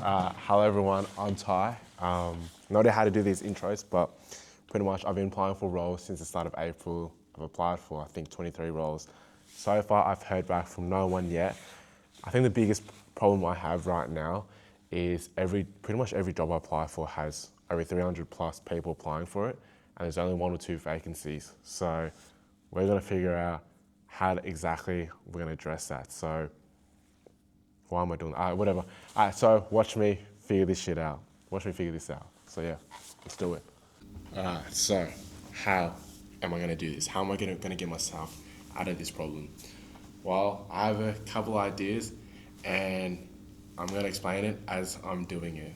Hello everyone, I'm Ty. No idea how to do these intros, but pretty much I've been applying for roles since the start of April. I've applied for, I think, 23 roles. So far, I've heard back from no one yet. I think the biggest problem I have right now is pretty much every job I apply for has over 300 plus people applying for it, and there's only 1 or 2 vacancies. So we're gonna figure out how exactly we're gonna address that. So why am I doing that? Whatever. So watch me figure this shit out. Watch me figure this out. So yeah, let's do it. So how am I gonna do this? How am I gonna get myself out of this problem? Well, I have a couple ideas and I'm gonna explain it as I'm doing it.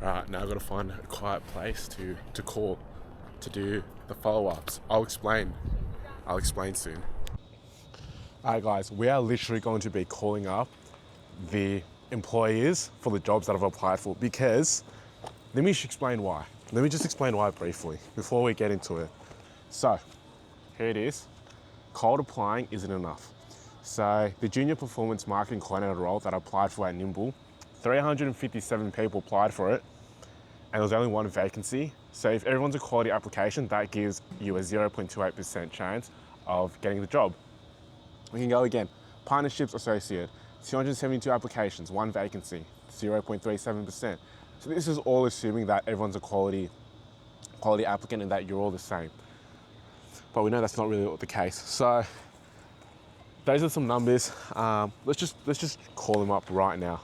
Alright, now I've gotta find a quiet place to call, to do the follow-ups. I'll explain soon. Alright guys, we are literally going to be calling up the employers for the jobs that I've applied for because, let me just explain why briefly before we get into it. So, here it is. Cold applying isn't enough. So, the junior performance marketing coordinator role that I applied for at Nimble, 357 people applied for it and there's only 1 vacancy. So if everyone's a quality application, that gives you a 0.28% chance of getting the job. We can go again. Partnerships associate, 272 applications, 1 vacancy, 0.37%. So this is all assuming that everyone's a quality applicant and that you're all the same. But we know that's not really the case. So those are some numbers. Let's just call them up right now.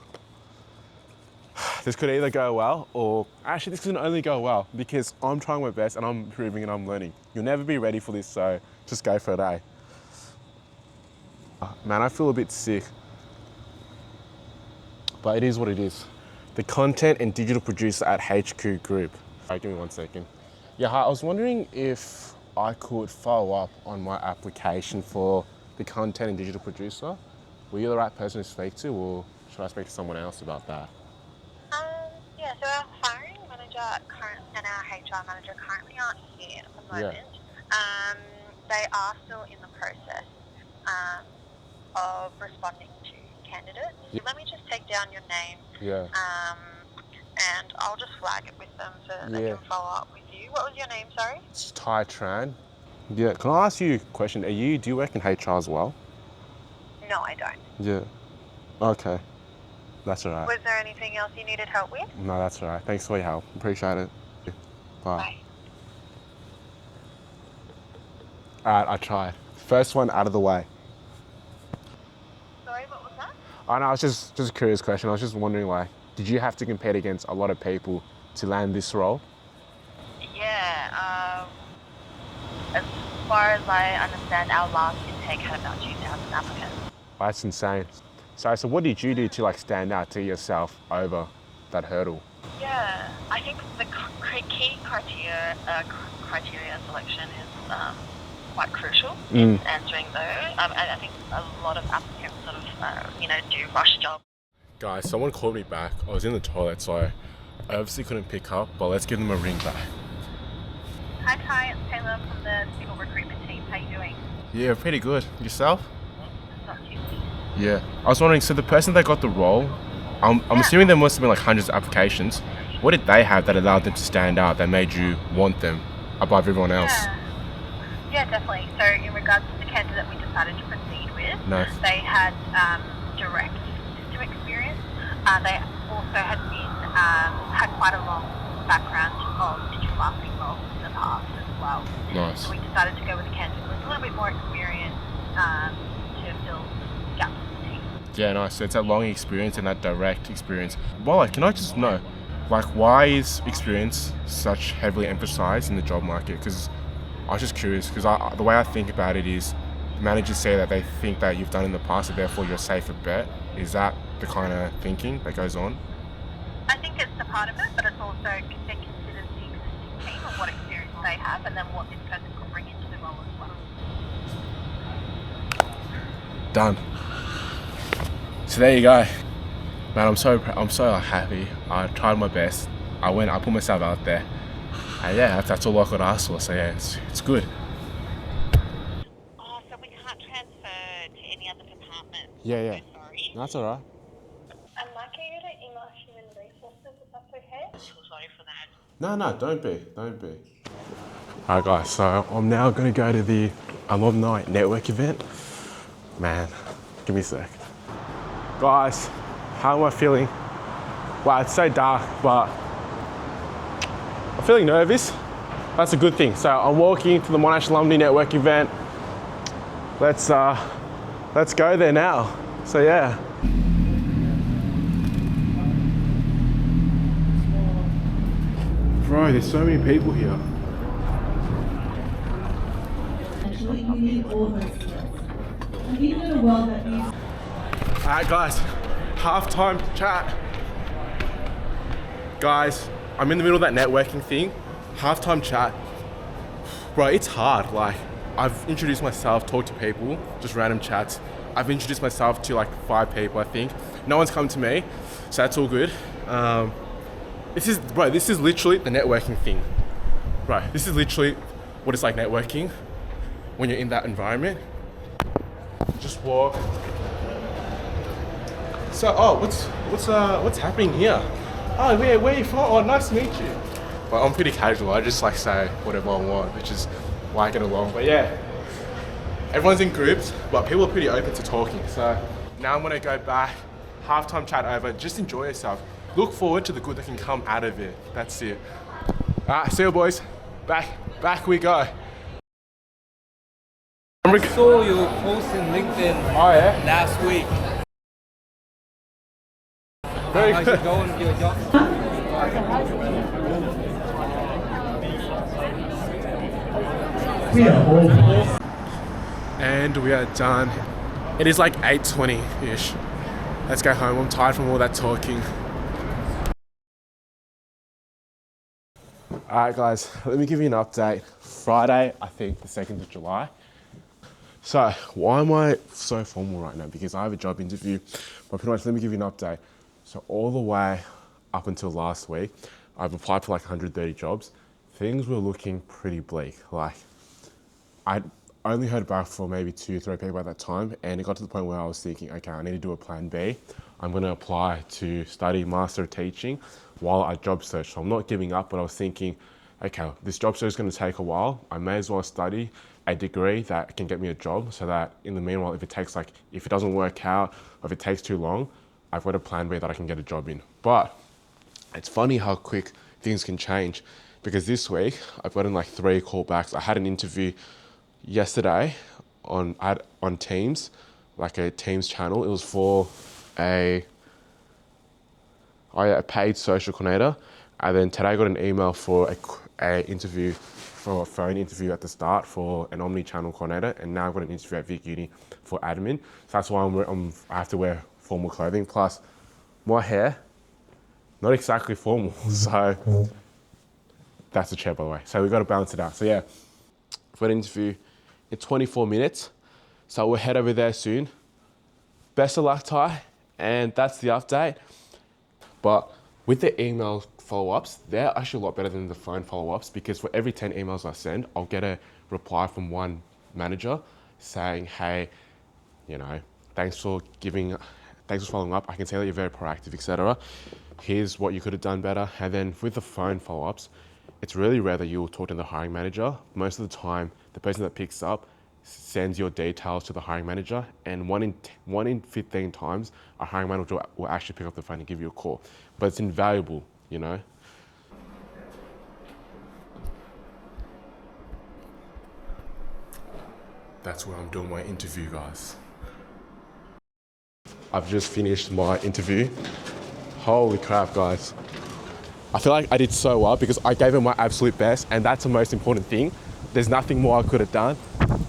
This could either go well or actually this can only go well because I'm trying my best and I'm improving and I'm learning. You'll never be ready for this, so just go for it, eh? Man, I feel a bit sick, but it is what it is. The content and digital producer at HQ Group. All right, give me 1 second. Yeah, hi, I was wondering if I could follow up on my application for the content and digital producer. Were you the right person to speak to, or should I speak to someone else about that? Yeah, so our hiring manager and our HR manager currently aren't here at the moment. Yeah. They are still in the process of responding to candidates. Yeah. Let me just take down your name. Yeah. And I'll just flag it with them so that they can follow up with you. What was your name, sorry? It's Ty Tran. Yeah, can I ask you a question? Do you work in HR as well? No, I don't. Yeah. Okay. That's all right. Was there anything else you needed help with? No, that's all right. Thanks for your help. Appreciate it. Bye. All right, I tried. First one out of the way. Sorry, what was that? Oh, no, it's just a curious question. I was just wondering, like, did you have to compete against a lot of people to land this role? Yeah. As far as I understand, our last intake had about 2,000 applicants. That's insane. So what did you do to like stand out to yourself over that hurdle? Yeah, I think the key criteria selection is quite crucial in answering those. And I think a lot of applicants sort of, do rush jobs. Guys, someone called me back. I was in the toilet, so I obviously couldn't pick up, but let's give them a ring back. Hi Ty, it's Taylor from the Civil Recruitment Team. How are you doing? Yeah, pretty good. Yourself? Not too bad. Yeah. I was wondering, so the person that got the role, I'm assuming there must have been like hundreds of applications. What did they have that allowed them to stand out, that made you want them above everyone else? Yeah, definitely. So in regards to the candidate we decided to proceed with, nice. They had direct system experience. They also had quite a long background of digital marketing roles in the past as well. Nice. So we decided to go with a candidate with a little bit more experience to fill gaps in the team. Yeah, nice. So it's that long experience and that direct experience. Well, like, can I just know, like, why is experience such heavily emphasized in the job market? Because I was just curious, because the way I think about it is managers say that they think that you've done in the past and therefore you're a safer bet. Is that the kind of thinking that goes on? I think it's a part of it, but it's also they consider the existing team and what experience they have and then what this person could bring into the role as well. Done. So there you go. Man, I'm so happy. I tried my best. I put myself out there. And yeah, that's all I could ask for. So yeah, it's good. Oh, so we can't transfer to any other department. Yeah, I'm yeah. so sorry. That's all right. I'd like you to email human resources if that's okay. I'm so sorry for that. No, don't be. All right, guys, so I'm now going to go to the alumni network event. Man, give me a sec. Guys, how am I feeling? Wow, it's so dark, but I'm feeling nervous. That's a good thing. So I'm walking to the Monash Alumni Network event. Let's go there now. So yeah. Bro, there's so many people here. Alright guys, halftime chat. Guys, I'm in the middle of that networking thing. Halftime chat. Bro, it's hard. Like, I've introduced myself, talked to people, just random chats. I've introduced myself to like 5 people, I think. No one's come to me, so that's all good. This is literally the networking thing. Bro, this is literally what it's like networking when you're in that environment. Just walk. So, what's happening here? Oh, where are you from? Oh, nice to meet you. But I'm pretty casual. I just like say whatever I want, which is why I get along. But yeah, everyone's in groups, but people are pretty open to talking. So now I'm gonna go back, halftime chat over, just enjoy yourself. Look forward to the good that can come out of it. That's it. All right, see you boys. Back we go. I saw your post in LinkedIn last week. Very How's good. it going with your job? And we are done. It is like 8:20-ish. Let's go home. I'm tired from all that talking. Alright guys, let me give you an update. Friday, I think the 2nd of July. So, why am I so formal right now? Because I have a job interview, but pretty much let me give you an update. So all the way up until last week, I've applied for like 130 jobs. Things were looking pretty bleak. Like, I only heard back from maybe 2 or 3 people at that time, and it got to the point where I was thinking, okay, I need to do a plan B. I'm gonna apply to study Master of Teaching while I job search. So I'm not giving up, but I was thinking, okay, this job search is gonna take a while. I may as well study a degree that can get me a job so that in the meanwhile, if it doesn't work out, or if it takes too long, I've got a plan B that I can get a job in. But it's funny how quick things can change, because this week I've gotten like 3 callbacks. I had an interview yesterday on Teams, like a Teams channel. It was for a paid social coordinator, and then today I got an email for a phone interview at the start for an omni-channel coordinator, and now I've got an interview at Vic Uni for admin. So that's why I have to wear formal clothing. Plus, my hair, not exactly formal, so that's a chair, by the way. So we've got to balance it out. So yeah, for an interview in 24 minutes. So we'll head over there soon. Best of luck, Ty. And that's the update. But with the email follow-ups, they're actually a lot better than the phone follow-ups, because for every 10 emails I send, I'll get a reply from one manager saying, hey, thanks for following up. I can see that you're very proactive, etc. Here's what you could have done better. And then with the phone follow-ups, it's really rare that you'll talk to the hiring manager. Most of the time, the person that picks up sends your details to the hiring manager, and 1 in 15 times, a hiring manager will actually pick up the phone and give you a call. But it's invaluable, That's where I'm doing my interview, guys. I've just finished my interview. Holy crap, guys. I feel like I did so well because I gave it my absolute best, and that's the most important thing. There's nothing more I could have done,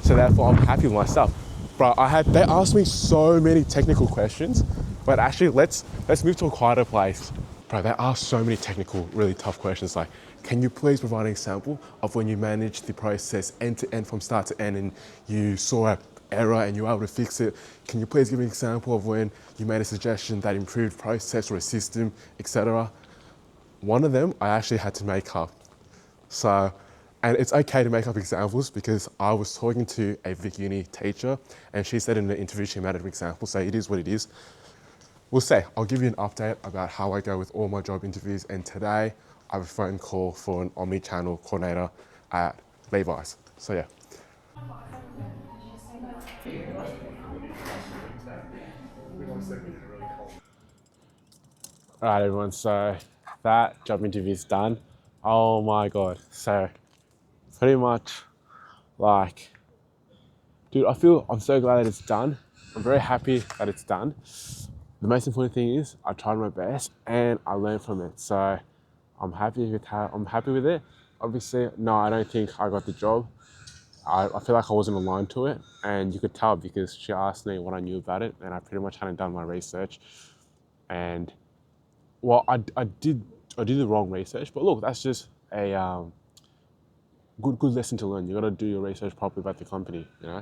so therefore I'm happy with myself. Bro, they asked me so many technical questions, but actually let's move to a quieter place. Bro, they asked so many technical, really tough questions like, can you please provide an example of when you managed the process end to end from start to end and you saw an error and you were able to fix it? Can you please give me an example of when you made a suggestion that improved process or a system, etc.? One of them I actually had to make up. So, And it's okay to make up examples because I was talking to a Vic Uni teacher and she said in the interview she made up an example, so it is what it is. We'll say, I'll give you an update about how I go with all my job interviews, and today I have a phone call for an omni-channel coordinator at Levi's. So yeah. All right, everyone, so that job interview is done. Oh my God. So pretty much like, dude, I'm so glad that it's done. I'm very happy that it's done. The most important thing is I tried my best and I learned from it. So I'm happy with it. Obviously, no, I don't think I got the job. I feel like I wasn't aligned to it, and you could tell because she asked me what I knew about it and I pretty much hadn't done my research. And well, I did the wrong research, but look, that's just a good lesson to learn. You got to do your research properly about the company, you know.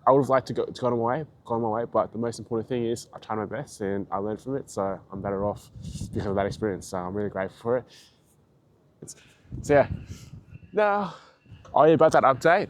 I would have liked to go my way, but the most important thing is I tried my best and I learned from it, so I'm better off because of that experience. So I'm really grateful for it. So yeah, now, oh yeah, about that update.